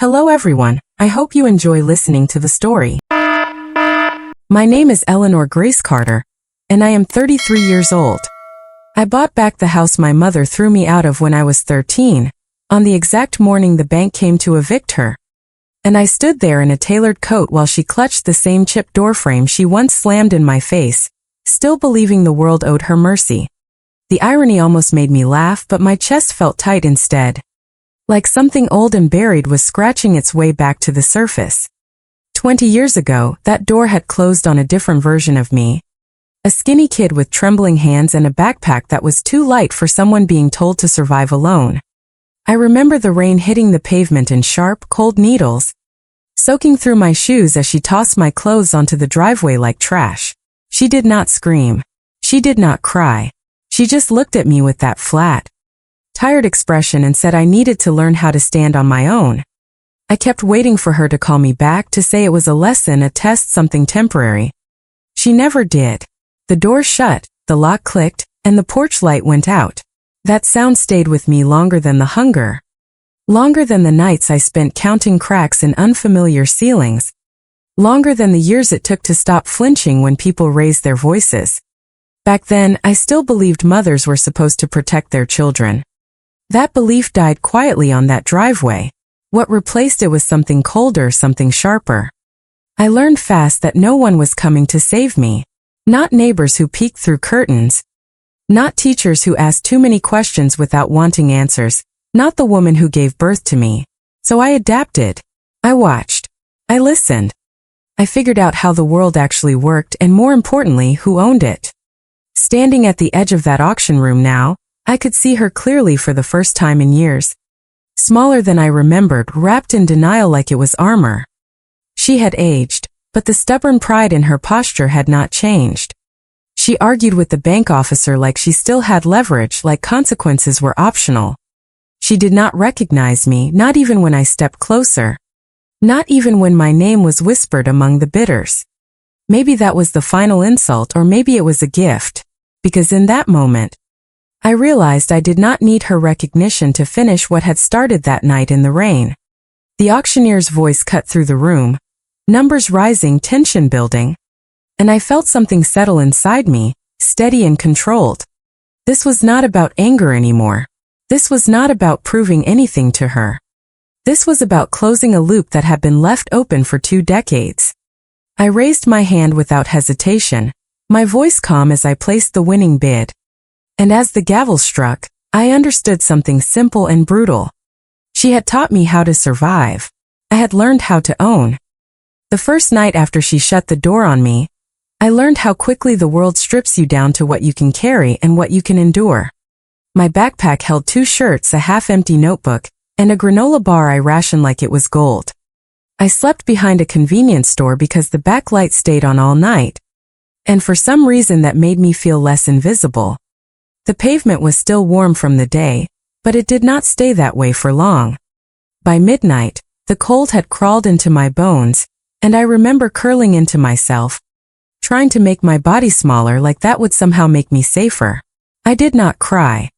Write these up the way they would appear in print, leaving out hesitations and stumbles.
Hello everyone, I hope you enjoy listening to the story. My name is Eleanor Grace Carter, and I am 33 years old. I bought back the house my mother threw me out of when I was 13, on the exact morning the bank came to evict her. And I stood there in a tailored coat while she clutched the same chipped doorframe she once slammed in my face, still believing the world owed her mercy. The irony almost made me laugh, but my chest felt tight instead. Like something old and buried was scratching its way back to the surface. 20 years ago, that door had closed on a different version of me. A skinny kid with trembling hands and a backpack that was too light for someone being told to survive alone. I remember the rain hitting the pavement in sharp, cold needles, soaking through my shoes as she tossed my clothes onto the driveway like trash. She did not scream. She did not cry. She just looked at me with that flat, tired expression and said I needed to learn how to stand on my own. I kept waiting for her to call me back, to say it was a lesson, a test, something temporary. She never did. The door shut, the lock clicked, and the porch light went out. That sound stayed with me longer than the hunger. Longer than the nights I spent counting cracks in unfamiliar ceilings. Longer than the years it took to stop flinching when people raised their voices. Back then, I still believed mothers were supposed to protect their children. That belief died quietly on that driveway. What replaced it was something colder, something sharper. I learned fast that no one was coming to save me. Not neighbors who peeked through curtains. Not teachers who asked too many questions without wanting answers. Not the woman who gave birth to me. So I adapted. I watched. I listened. I figured out how the world actually worked, and more importantly, who owned it. Standing at the edge of that auction room now, I could see her clearly for the first time in years. Smaller than I remembered, wrapped in denial like it was armor. She had aged, but the stubborn pride in her posture had not changed. She argued with the bank officer like she still had leverage, like consequences were optional. She did not recognize me, not even when I stepped closer. Not even when my name was whispered among the bidders. Maybe that was the final insult, or maybe it was a gift. Because in that moment, I realized I did not need her recognition to finish what had started that night in the rain. The auctioneer's voice cut through the room, numbers rising, tension building, and I felt something settle inside me, steady and controlled. This was not about anger anymore. This was not about proving anything to her. This was about closing a loop that had been left open for 2 decades. I raised my hand without hesitation, my voice calm as I placed the winning bid. And as the gavel struck, I understood something simple and brutal. She had taught me how to survive. I had learned how to own. The first night after she shut the door on me, I learned how quickly the world strips you down to what you can carry and what you can endure. My backpack held 2 shirts, a half-empty notebook, and a granola bar I rationed like it was gold. I slept behind a convenience store because the backlight stayed on all night. And for some reason that made me feel less invisible. The pavement was still warm from the day, but it did not stay that way for long. By midnight, the cold had crawled into my bones, and I remember curling into myself, trying to make my body smaller like that would somehow make me safer. I did not cry.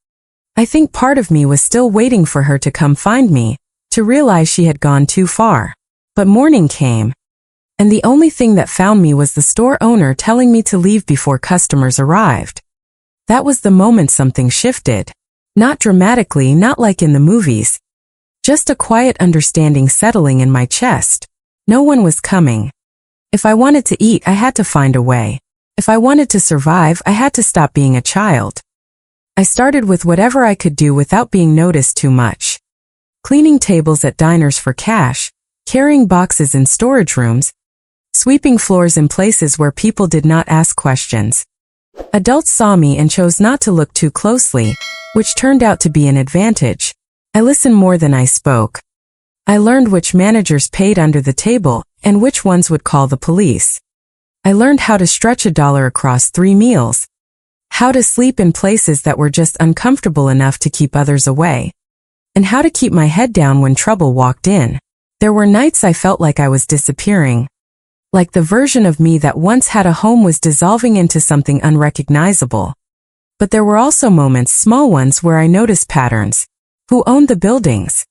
I think part of me was still waiting for her to come find me, to realize she had gone too far. But morning came, and the only thing that found me was the store owner telling me to leave before customers arrived. That was the moment something shifted. Not dramatically, not like in the movies. Just a quiet understanding settling in my chest. No one was coming. If I wanted to eat, I had to find a way. If I wanted to survive, I had to stop being a child. I started with whatever I could do without being noticed too much. Cleaning tables at diners for cash, carrying boxes in storage rooms, sweeping floors in places where people did not ask questions. Adults saw me and chose not to look too closely, which turned out to be an advantage. I listened more than I spoke. I learned which managers paid under the table and which ones would call the police. I learned how to stretch $1 across 3 meals. How to sleep in places that were just uncomfortable enough to keep others away. And how to keep my head down when trouble walked in. There were nights I felt like I was disappearing. Like the version of me that once had a home was dissolving into something unrecognizable. But there were also moments, small ones, where I noticed patterns. Who owned the buildings?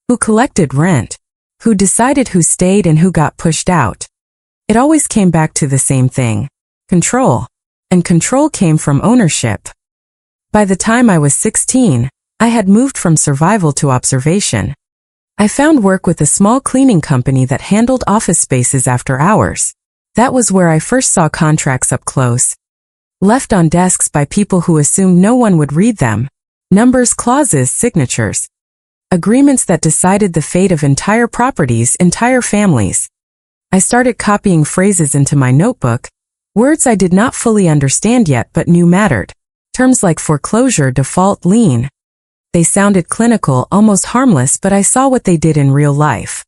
Who collected rent? Who decided who stayed and who got pushed out? It always came back to the same thing: control. And control came from ownership. By the time I was 16, I had moved from survival to observation. I found work with a small cleaning company that handled office spaces after hours. That was where I first saw contracts up close. Left on desks by people who assumed no one would read them. Numbers, clauses, signatures. Agreements that decided the fate of entire properties, entire families. I started copying phrases into my notebook, words I did not fully understand yet but knew mattered. Terms like foreclosure, default, lien. They sounded clinical, almost harmless, but I saw what they did in real life.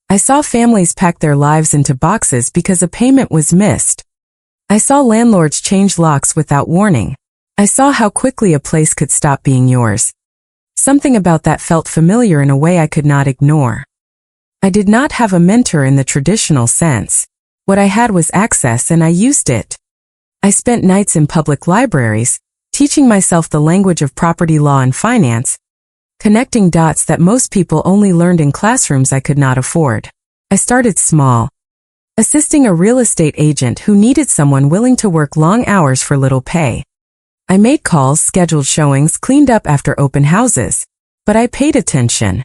I saw families pack their lives into boxes because a payment was missed. I saw landlords change locks without warning. I saw how quickly a place could stop being yours. Something about that felt familiar in a way I could not ignore. I did not have a mentor in the traditional sense. What I had was access, and I used it. I spent nights in public libraries, teaching myself the language of property law and finance, connecting dots that most people only learned in classrooms I could not afford. I started small, assisting a real estate agent who needed someone willing to work long hours for little pay. I made calls, scheduled showings, cleaned up after open houses. But I paid attention.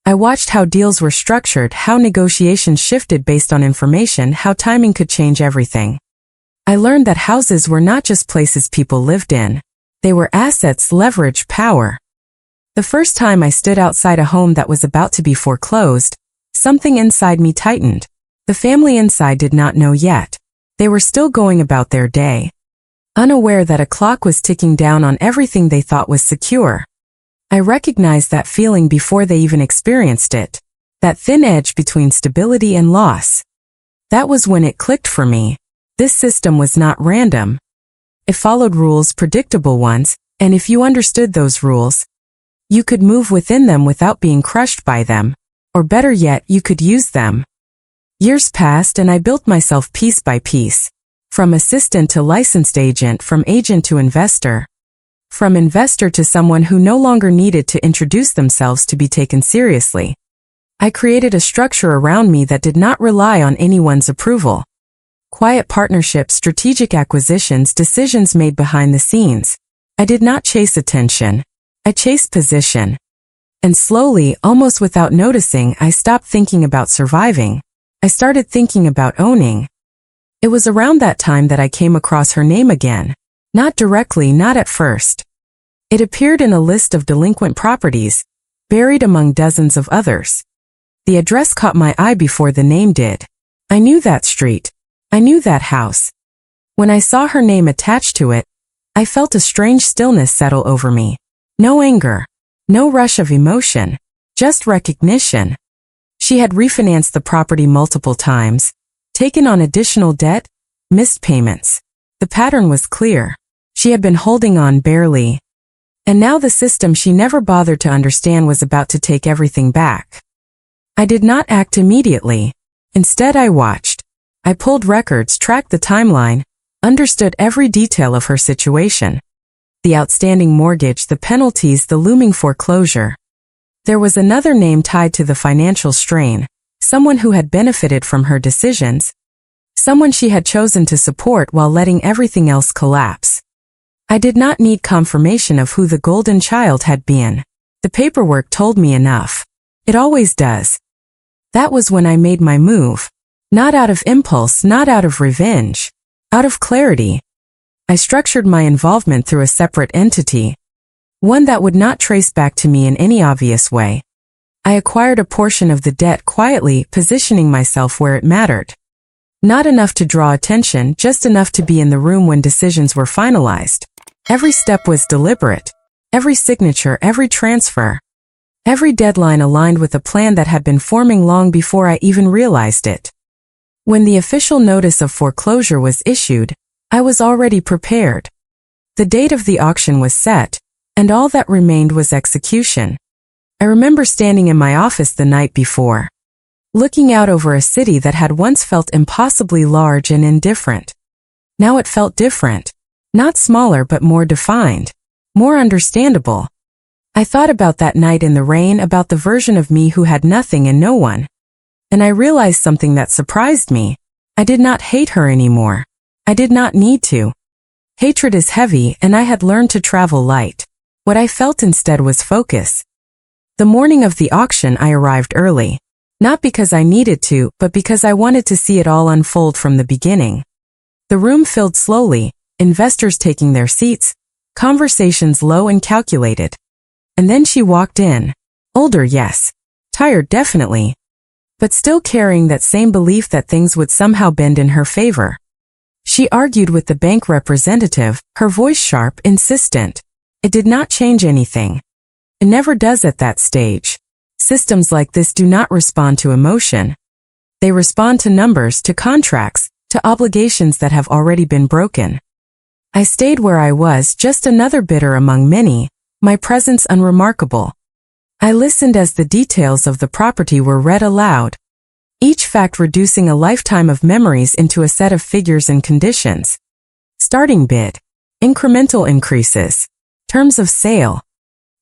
I watched how deals were structured, how negotiations shifted based on information, how timing could change everything. I learned that houses were not just places people lived in. They were assets, leverage, power. The first time I stood outside a home that was about to be foreclosed, something inside me tightened. The family inside did not know yet. They were still going about their day, unaware that a clock was ticking down on everything they thought was secure. I recognized that feeling before they even experienced it. That thin edge between stability and loss. That was when it clicked for me. This system was not random. It followed rules, predictable ones, and if you understood those rules, you could move within them without being crushed by them. Or better yet, you could use them. Years passed and I built myself piece by piece. From assistant to licensed agent, from agent to investor. From investor to someone who no longer needed to introduce themselves to be taken seriously. I created a structure around me that did not rely on anyone's approval. Quiet partnerships, strategic acquisitions, decisions made behind the scenes. I did not chase attention. I chased position. And slowly, almost without noticing, I stopped thinking about surviving. I started thinking about owning. It was around that time that I came across her name again. Not directly, not at first. It appeared in a list of delinquent properties, buried among dozens of others. The address caught my eye before the name did. I knew that street. I knew that house. When I saw her name attached to it, I felt a strange stillness settle over me. No anger. No rush of emotion. Just recognition. She had refinanced the property multiple times, taken on additional debt, missed payments. The pattern was clear. She had been holding on barely. And now the system she never bothered to understand was about to take everything back. I did not act immediately. Instead, I watched. I pulled records, tracked the timeline, understood every detail of her situation. The outstanding mortgage, the penalties, the looming foreclosure. There was another name tied to the financial strain, someone who had benefited from her decisions, someone she had chosen to support while letting everything else collapse. I did not need confirmation of who the golden child had been. The paperwork told me enough. It always does. That was when I made my move. Not out of impulse, not out of revenge. Out of clarity. I structured my involvement through a separate entity. One that would not trace back to me in any obvious way. I acquired a portion of the debt quietly, positioning myself where it mattered. Not enough to draw attention, just enough to be in the room when decisions were finalized. Every step was deliberate. Every signature, every transfer. Every deadline aligned with a plan that had been forming long before I even realized it. When the official notice of foreclosure was issued, I was already prepared. The date of the auction was set, and all that remained was execution. I remember standing in my office the night before, looking out over a city that had once felt impossibly large and indifferent. Now it felt different. Not smaller but more defined. More understandable. I thought about that night in the rain, about the version of me who had nothing and no one. And I realized something that surprised me. I did not hate her anymore. I did not need to. Hatred is heavy, and I had learned to travel light. What I felt instead was focus. The morning of the auction I arrived early. Not because I needed to, but because I wanted to see it all unfold from the beginning. The room filled slowly, investors taking their seats, conversations low and calculated. And then she walked in. Older, yes. Tired, definitely. But still carrying that same belief that things would somehow bend in her favor. She argued with the bank representative, her voice sharp, insistent. It did not change anything. It never does at that stage. Systems like this do not respond to emotion. They respond to numbers, to contracts, to obligations that have already been broken. I stayed where I was, just another bidder among many, my presence unremarkable. I listened as the details of the property were read aloud, each fact reducing a lifetime of memories into a set of figures and conditions. Starting bid. Incremental increases. Terms of sale.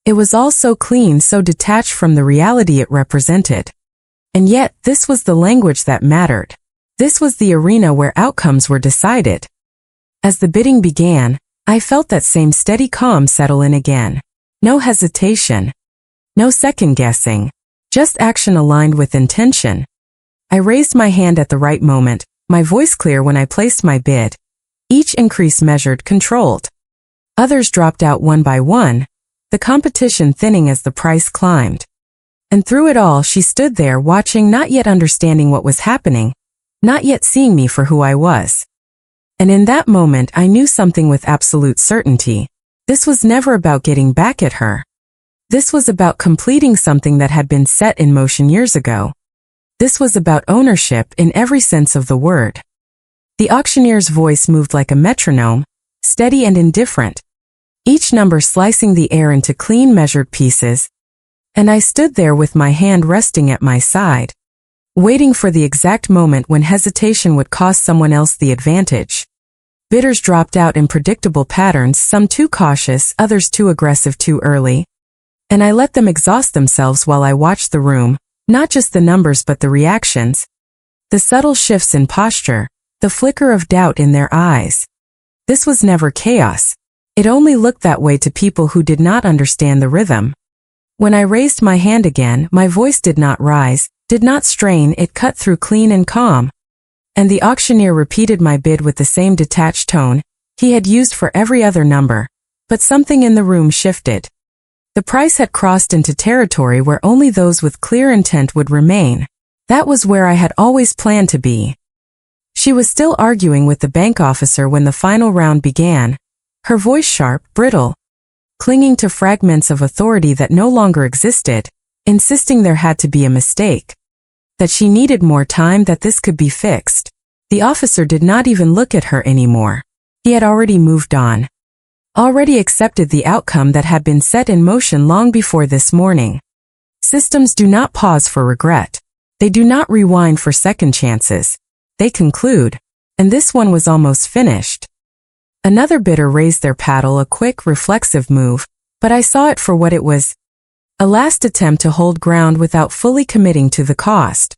It was all so clean, so detached from the reality it represented. And yet, this was the language that mattered. This was the arena where outcomes were decided. As the bidding began, I felt that same steady calm settle in again. No hesitation. No second-guessing. Just action aligned with intention. I raised my hand at the right moment, my voice clear when I placed my bid. Each increase measured, controlled. Others dropped out one by one, the competition thinning as the price climbed. And through it all, she stood there watching, not yet understanding what was happening, not yet seeing me for who I was. And in that moment, I knew something with absolute certainty. This was never about getting back at her. This was about completing something that had been set in motion years ago. This was about ownership in every sense of the word. The auctioneer's voice moved like a metronome, steady and indifferent, each number slicing the air into clean measured pieces. And I stood there with my hand resting at my side, waiting for the exact moment when hesitation would cost someone else the advantage. Bidders dropped out in predictable patterns, some too cautious, others too aggressive too early. And I let them exhaust themselves while I watched the room, not just the numbers but the reactions, the subtle shifts in posture, the flicker of doubt in their eyes. This was never chaos. It only looked that way to people who did not understand the rhythm. When I raised my hand again, my voice did not rise, did not strain, it cut through clean and calm. And the auctioneer repeated my bid with the same detached tone he had used for every other number, but something in the room shifted. The price had crossed into territory where only those with clear intent would remain. That was where I had always planned to be. She was still arguing with the bank officer when the final round began, her voice sharp, brittle, clinging to fragments of authority that no longer existed, insisting there had to be a mistake, that she needed more time, that this could be fixed. The officer did not even look at her anymore. He had already moved on. Already accepted the outcome that had been set in motion long before this morning. Systems do not pause for regret. They do not rewind for second chances. They conclude. And this one was almost finished. Another bidder raised their paddle, a quick, reflexive move, but I saw it for what it was. A last attempt to hold ground without fully committing to the cost.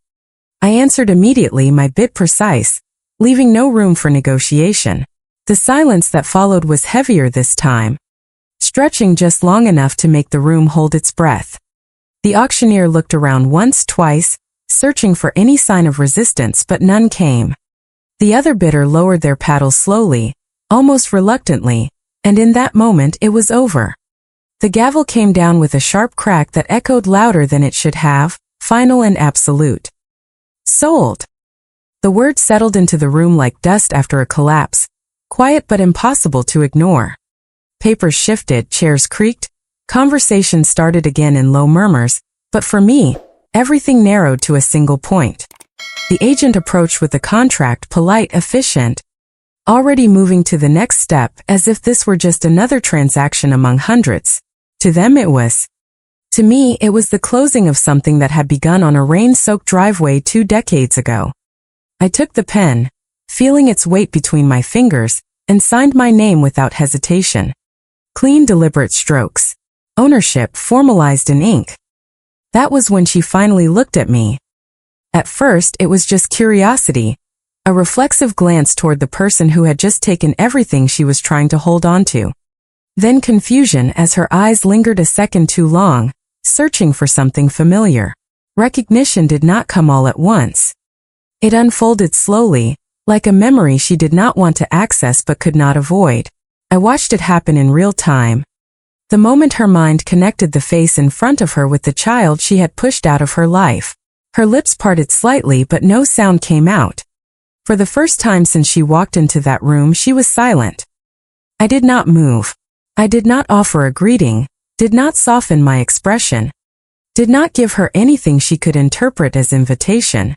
I answered immediately, my bid precise, leaving no room for negotiation. The silence that followed was heavier this time, stretching just long enough to make the room hold its breath. The auctioneer looked around once, twice, searching for any sign of resistance, but none came. The other bidder lowered their paddle slowly, almost reluctantly, and in that moment it was over. The gavel came down with a sharp crack that echoed louder than it should have, final and absolute. Sold. The word settled into the room like dust after a collapse, quiet but impossible to ignore. Papers shifted, chairs creaked, conversation started again in low murmurs, but for me, everything narrowed to a single point. The agent approached with the contract, polite, efficient, already moving to the next step as if this were just another transaction among hundreds. To them it was. To me, it was the closing of something that had begun on a rain-soaked driveway 2 decades ago. I took the pen, feeling its weight between my fingers, and signed my name without hesitation. Clean, deliberate strokes. Ownership formalized in ink. That was when she finally looked at me. At first, it was just curiosity, a reflexive glance toward the person who had just taken everything she was trying to hold on to. Then confusion as her eyes lingered a second too long, searching for something familiar. Recognition did not come all at once. It unfolded slowly, like a memory she did not want to access but could not avoid. I watched it happen in real time. The moment her mind connected the face in front of her with the child she had pushed out of her life. Her lips parted slightly but no sound came out. For the first time since she walked into that room, she was silent. I did not move. I did not offer a greeting, did not soften my expression, did not give her anything she could interpret as invitation.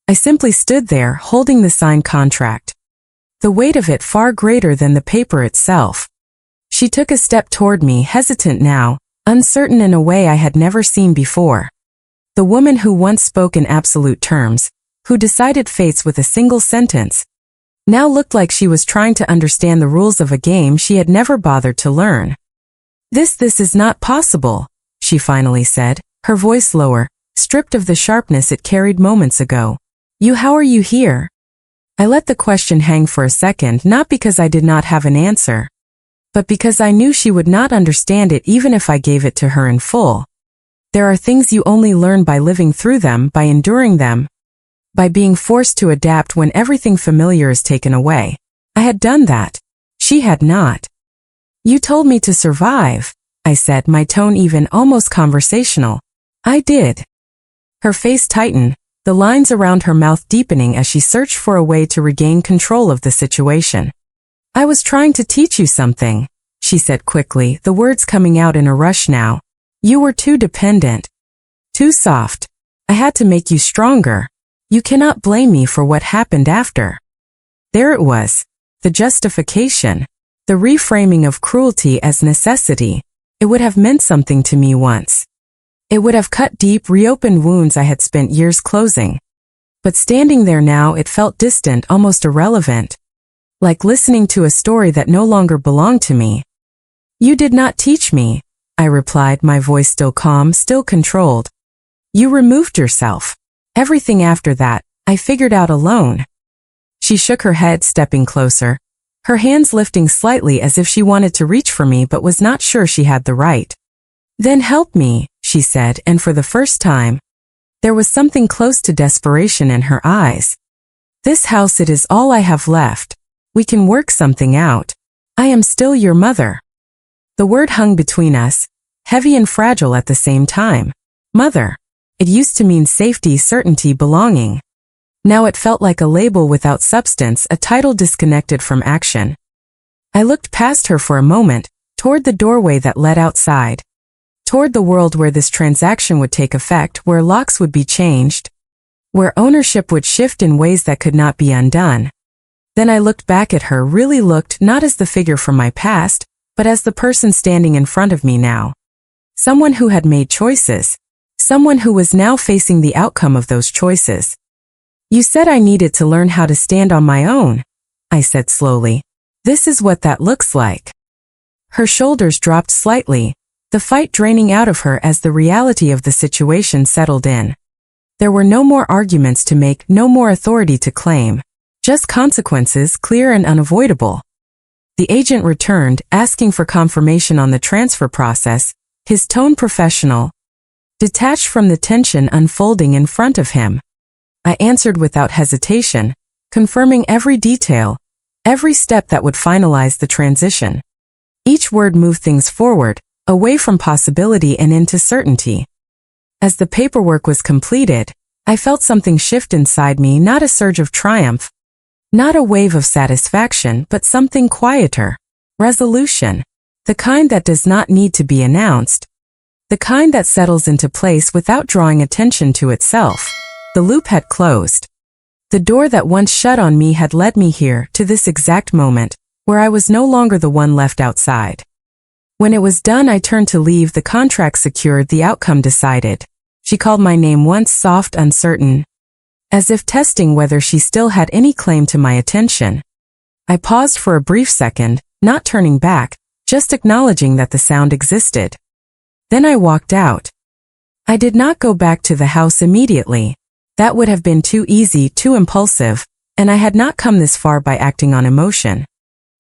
I simply stood there holding the signed contract. The weight of it far greater than the paper itself. She took a step toward me, hesitant now, uncertain in a way I had never seen before. The woman who once spoke in absolute terms, who decided fates with a single sentence, now looked like she was trying to understand the rules of a game she had never bothered to learn. This is not possible, she finally said, her voice lower, stripped of the sharpness it carried moments ago. How are you here? I let the question hang for a second, not because I did not have an answer, but because I knew she would not understand it even if I gave it to her in full. There are things you only learn by living through them, by enduring them, by being forced to adapt when everything familiar is taken away. I had done that. She had not. You told me to survive, I said, my tone even almost conversational. I did. Her face tightened, the lines around her mouth deepening as she searched for a way to regain control of the situation. I was trying to teach you something, she said quickly, the words coming out in a rush now. You were too dependent. Too soft. I had to make you stronger. You cannot blame me for what happened after. There it was. The justification. The reframing of cruelty as necessity. It would have meant something to me once. It would have cut deep, reopened wounds I had spent years closing. But standing there now, it felt distant, almost irrelevant. Like listening to a story that no longer belonged to me. You did not teach me, I replied, my voice still calm, still controlled. You removed yourself. Everything after that, I figured out alone. She shook her head, stepping closer, her hands lifting slightly as if she wanted to reach for me but was not sure she had the right. Then help me, she said, and for the first time, there was something close to desperation in her eyes. This house, it is all I have left. We can work something out. I am still your mother. The word hung between us, heavy and fragile at the same time. Mother. It used to mean safety, certainty, belonging. Now it felt like a label without substance, a title disconnected from action. I looked past her for a moment, toward the doorway that led outside. Toward the world where this transaction would take effect, where locks would be changed, where ownership would shift in ways that could not be undone. Then I looked back at her, really looked, not as the figure from my past, but as the person standing in front of me now. Someone who had made choices. Someone who was now facing the outcome of those choices. You said I needed to learn how to stand on my own, I said slowly. This is what that looks like. Her shoulders dropped slightly, the fight draining out of her as the reality of the situation settled in. There were no more arguments to make, no more authority to claim. Just consequences, clear and unavoidable. The agent returned, asking for confirmation on the transfer process, his tone professional, detached from the tension unfolding in front of him. I answered without hesitation, confirming every detail, every step that would finalize the transition. Each word moved things forward, away from possibility and into certainty. As the paperwork was completed, I felt something shift inside me, not a surge of triumph, not a wave of satisfaction, but something quieter. Resolution. The kind that does not need to be announced. The kind that settles into place without drawing attention to itself. The loop had closed. The door that once shut on me had led me here, to this exact moment, where I was no longer the one left outside. When it was done, I turned to leave, the contract secured, the outcome decided. She called my name once, soft, uncertain, as if testing whether she still had any claim to my attention. I paused for a brief second, not turning back, just acknowledging that the sound existed. Then I walked out. I did not go back to the house immediately. That would have been too easy, too impulsive, and I had not come this far by acting on emotion.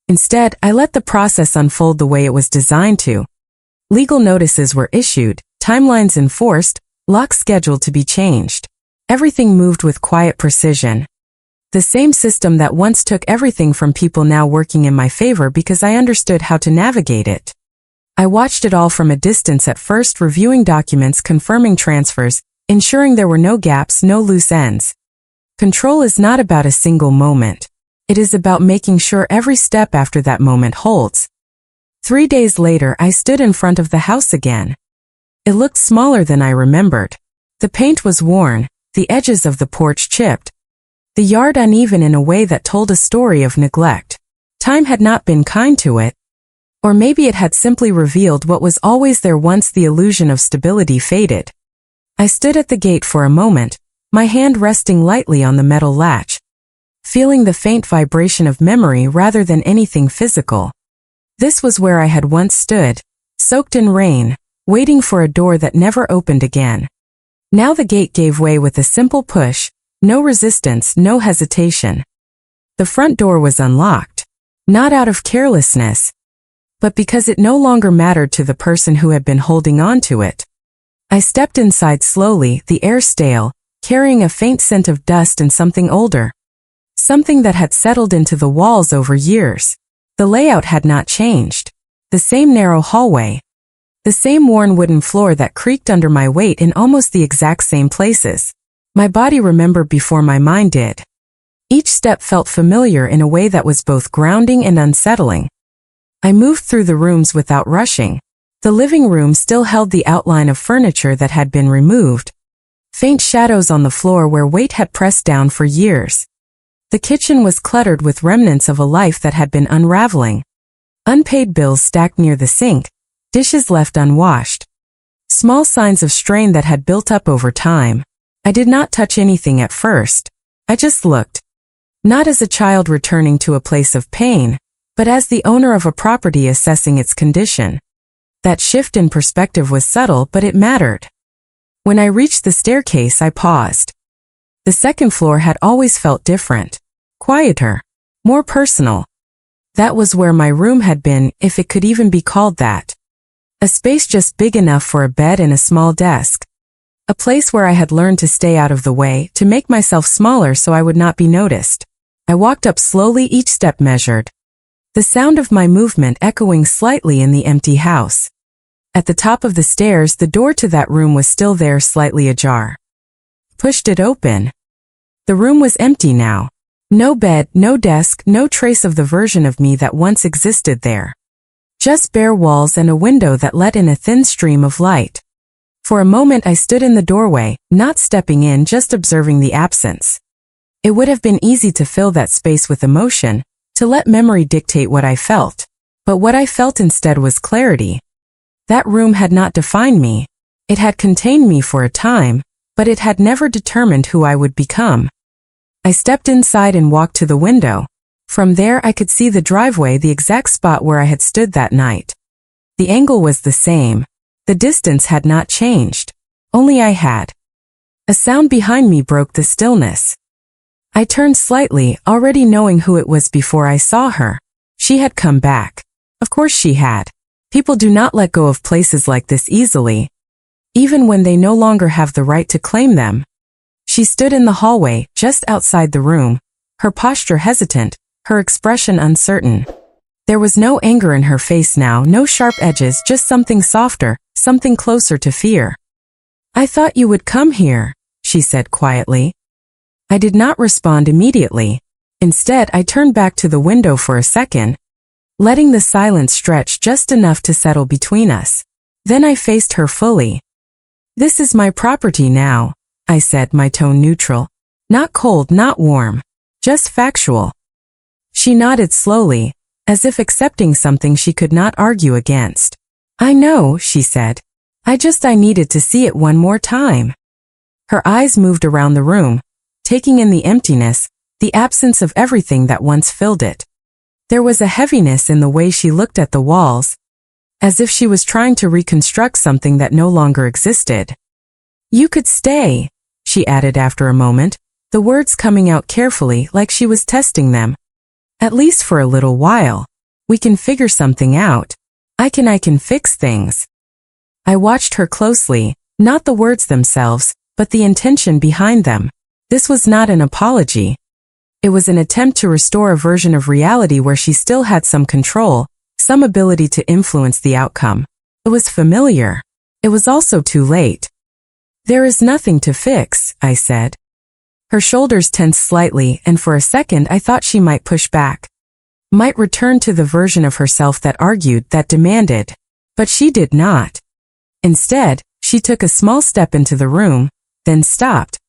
Instead, I let the process unfold the way it was designed to. Legal notices were issued, timelines enforced, locks scheduled to be changed. Everything moved with quiet precision. The same system that once took everything from people now working in my favor because I understood how to navigate it. I watched it all from a distance at first, reviewing documents, confirming transfers, ensuring there were no gaps, no loose ends. Control is not about a single moment. It is about making sure every step after that moment holds. 3 days later, I stood in front of the house again. It looked smaller than I remembered. The paint was worn, the edges of the porch chipped, the yard uneven in a way that told a story of neglect. Time had not been kind to it. Or maybe it had simply revealed what was always there once the illusion of stability faded. I stood at the gate for a moment, my hand resting lightly on the metal latch, feeling the faint vibration of memory rather than anything physical. This was where I had once stood, soaked in rain, waiting for a door that never opened again. Now the gate gave way with a simple push, no resistance, no hesitation. The front door was unlocked, not out of carelessness, but because it no longer mattered to the person who had been holding on to it. I stepped inside slowly, the air stale, carrying a faint scent of dust and something older. Something that had settled into the walls over years. The layout had not changed. The same narrow hallway. The same worn wooden floor that creaked under my weight in almost the exact same places. My body remembered before my mind did. Each step felt familiar in a way that was both grounding and unsettling. I moved through the rooms without rushing. The living room still held the outline of furniture that had been removed. Faint shadows on the floor where weight had pressed down for years. The kitchen was cluttered with remnants of a life that had been unraveling. Unpaid bills stacked near the sink, dishes left unwashed. Small signs of strain that had built up over time. I did not touch anything at first. I just looked. Not as a child returning to a place of pain, but as the owner of a property assessing its condition. That shift in perspective was subtle, but it mattered. When I reached the staircase, I paused. The second floor had always felt different. Quieter. More personal. That was where my room had been, if it could even be called that. A space just big enough for a bed and a small desk. A place where I had learned to stay out of the way, to make myself smaller so I would not be noticed. I walked up slowly, each step measured. The sound of my movement echoing slightly in the empty house. At the top of the stairs, the door to that room was still there, slightly ajar. Pushed it open. The room was empty now. No bed, no desk, no trace of the version of me that once existed there. Just bare walls and a window that let in a thin stream of light. For a moment I stood in the doorway, not stepping in, just observing the absence. It would have been easy to fill that space with emotion, to let memory dictate what I felt. But what I felt instead was clarity. That room had not defined me. It had contained me for a time, but it had never determined who I would become. I stepped inside and walked to the window. From there I could see the driveway, the exact spot where I had stood that night. The angle was the same. The distance had not changed. Only I had. A sound behind me broke the stillness. I turned slightly, already knowing who it was before I saw her. She had come back. Of course she had. People do not let go of places like this easily, even when they no longer have the right to claim them. She stood in the hallway, just outside the room, her posture hesitant, her expression uncertain. There was no anger in her face now, no sharp edges, just something softer, something closer to fear. "I thought you would come here," she said quietly. I did not respond immediately. Instead, I turned back to the window for a second, letting the silence stretch just enough to settle between us. Then I faced her fully. "This is my property now," I said, my tone neutral. Not cold, not warm. Just factual. She nodded slowly, as if accepting something she could not argue against. "I know," she said. I needed to see it one more time." Her eyes moved around the room, taking in the emptiness, the absence of everything that once filled it. There was a heaviness in the way she looked at the walls, as if she was trying to reconstruct something that no longer existed. "You could stay," she added after a moment, the words coming out carefully like she was testing them. At least for a little while. We can figure something out. I can fix things. I watched her closely, not the words themselves, but the intention behind them. This was not an apology. It was an attempt to restore a version of reality where she still had some control, some ability to influence the outcome. It was familiar. It was also too late. There is nothing to fix, I said. Her shoulders tensed slightly, and for a second I thought she might push back. Might return to the version of herself that argued, that demanded. But she did not. Instead, she took a small step into the room, then stopped.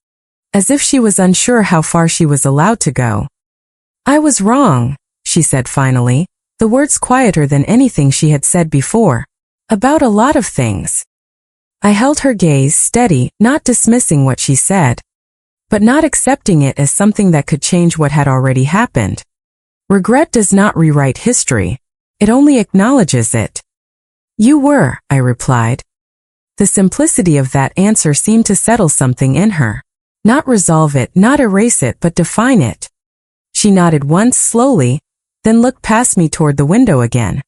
As if she was unsure how far she was allowed to go. I was wrong, she said finally, the words quieter than anything she had said before. About a lot of things. I held her gaze steady, not dismissing what she said. But not accepting it as something that could change what had already happened. Regret does not rewrite history. It only acknowledges it. You were, I replied. The simplicity of that answer seemed to settle something in her. Not resolve it, not erase it, but define it. She nodded once slowly, then looked past me toward the window again.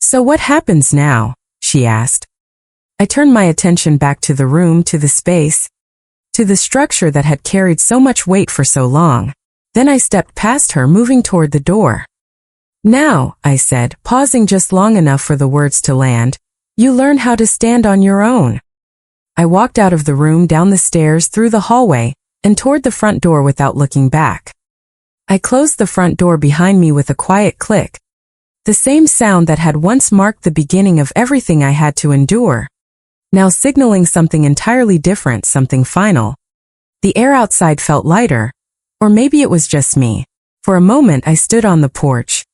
So what happens now? She asked. I turned my attention back to the room, to the space, to the structure that had carried so much weight for so long. Then I stepped past her, moving toward the door. Now, I said, pausing just long enough for the words to land, you learn how to stand on your own. I walked out of the room, down the stairs, through the hallway, and toward the front door without looking back. I closed the front door behind me with a quiet click. The same sound that had once marked the beginning of everything I had to endure. Now signaling something entirely different, something final. The air outside felt lighter, or maybe it was just me. For a moment I stood on the porch,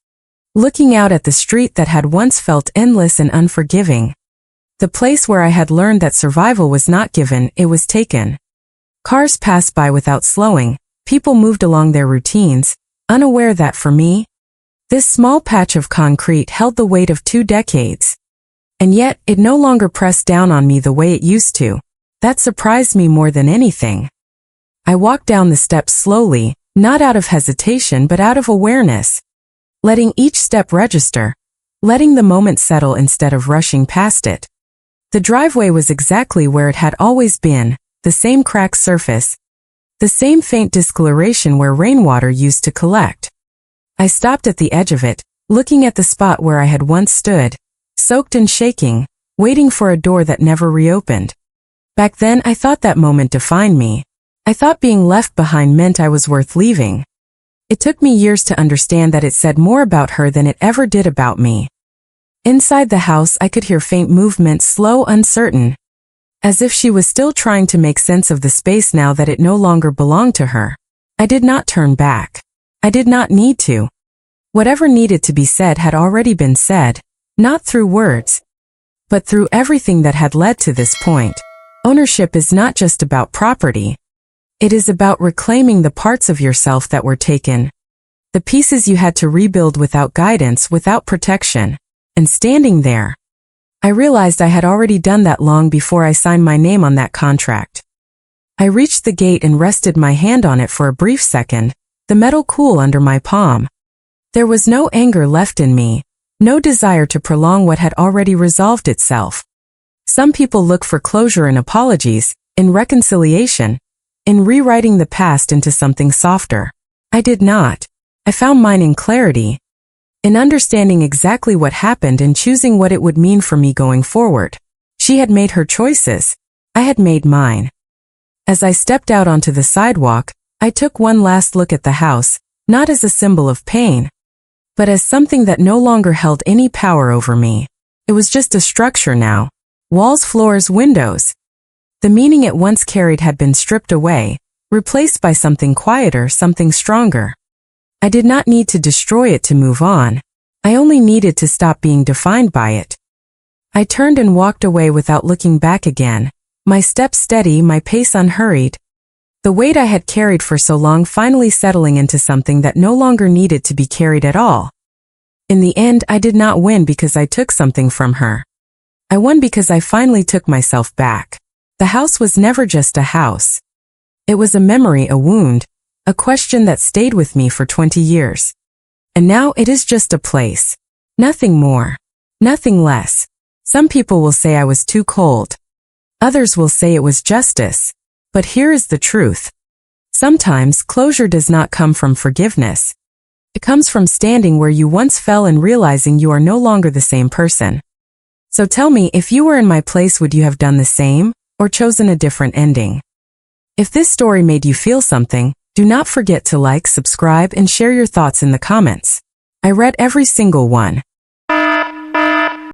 looking out at the street that had once felt endless and unforgiving. The place where I had learned that survival was not given, it was taken. Cars passed by without slowing, people moved along their routines, unaware that for me, this small patch of concrete held the weight of 2 decades. And yet, it no longer pressed down on me the way it used to. That surprised me more than anything. I walked down the steps slowly, not out of hesitation but out of awareness. Letting each step register, letting the moment settle instead of rushing past it. The driveway was exactly where it had always been, the same cracked surface, the same faint discoloration where rainwater used to collect. I stopped at the edge of it, looking at the spot where I had once stood, soaked and shaking, waiting for a door that never reopened. Back then I thought that moment defined me. I thought being left behind meant I was worth leaving. It took me years to understand that it said more about her than it ever did about me. Inside the house I could hear faint movement, slow, uncertain. As if she was still trying to make sense of the space now that it no longer belonged to her. I did not turn back. I did not need to. Whatever needed to be said had already been said, not through words, but through everything that had led to this point. Ownership is not just about property. It is about reclaiming the parts of yourself that were taken. The pieces you had to rebuild without guidance, without protection. And standing there, I realized I had already done that long before I signed my name on that contract. I reached the gate and rested my hand on it for a brief second, the metal cool under my palm. There was no anger left in me, no desire to prolong what had already resolved itself. Some people look for closure in apologies, in reconciliation, in rewriting the past into something softer. I did not. I found mine in clarity. In understanding exactly what happened and choosing what it would mean for me going forward. She had made her choices. I had made mine. As I stepped out onto the sidewalk, I took one last look at the house, not as a symbol of pain, but as something that no longer held any power over me. It was just a structure now. Walls, floors, windows. The meaning it once carried had been stripped away, replaced by something quieter, something stronger. I did not need to destroy it to move on. I only needed to stop being defined by it. I turned and walked away without looking back again, my steps steady, my pace unhurried. The weight I had carried for so long finally settling into something that no longer needed to be carried at all. In the end, I did not win because I took something from her. I won because I finally took myself back. The house was never just a house. It was a memory, a wound, a question that stayed with me for 20 years. And now it is just a place. Nothing more. Nothing less. Some people will say I was too cold. Others will say it was justice. But here is the truth. Sometimes closure does not come from forgiveness. It comes from standing where you once fell and realizing you are no longer the same person. So tell me, if you were in my place, would you have done the same or chosen a different ending? If this story made you feel something, do not forget to like, subscribe, and share your thoughts in the comments. I read every single one.